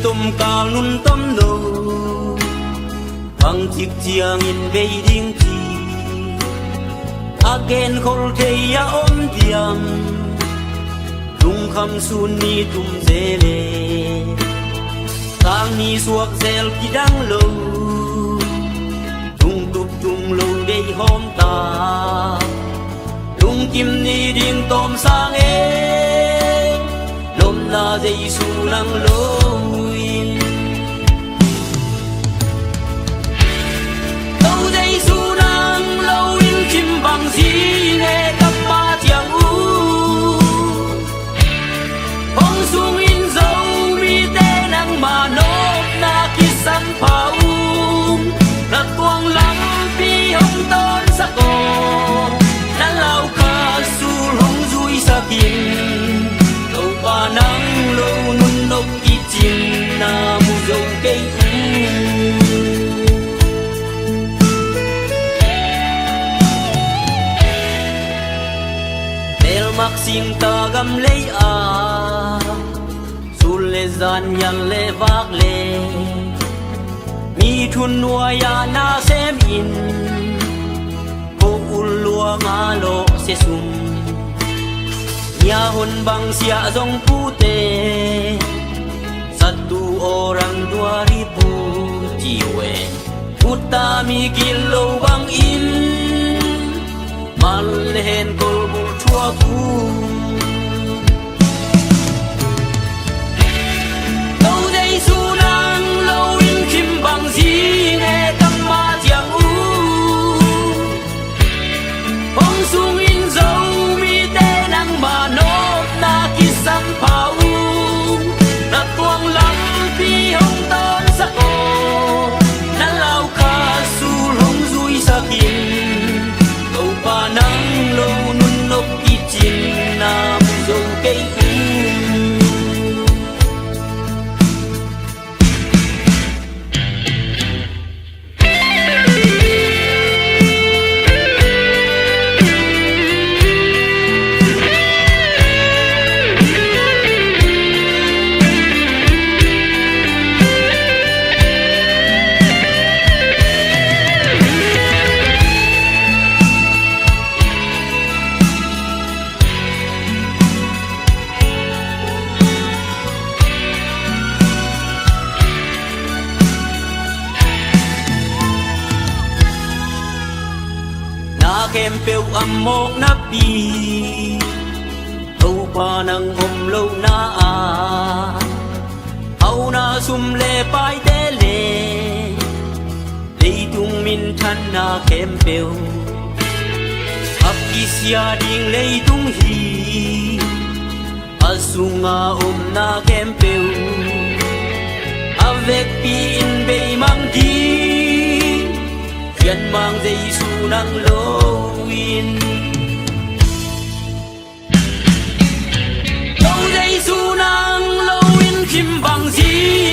tôm cao nun tôm nâu bằng chiếc chiang in bay điên chi again khol thei ya om diam tung kham sun ni tum zele tang ni suak zel kidang lo tung tup tung lo dei hom ta tung kim ni ding tom sang e lom na Giêsu nang loin đâu Giêsu nang loin kim bằng gì nghe cấp ba chiang u bóng xuống in dấu mi tê nang mà nốt na kisan pa na tuang lang pi hong ton sa ko na lau ka su hong zui sa kin đâu pa nang lâu nun nốc ki chin na mu dâu cây tel mak sing ta gam lấy a sul le zan yan le vak le mi thun nua ya na xem in ko ul lua nga lo se sum nya hon bang sia zong pu te satu orang 2000 jiwe utami kilo bang in mal hen kol bul chua ku đâu đây su nang lâu in kim bằng gì nghe tâm ma chiang u bóng xuống in dấu mi tê nang mà nốt na kisan pa na tuang lang pi hong ton sa ko na lau ka su hong zui sa kin đâu pa nang lâu nun nốc ki chin na mu dâu cây kem peu am mok na pi đâu pa nang om lâu na a au na sum le pai te le dei tung min than na kem peu ap isia ding le tung hi asunga om na kem peu avec pi in be mang di yan mang Giêsu nang loin đâu Giêsu nang loin kim bằng gì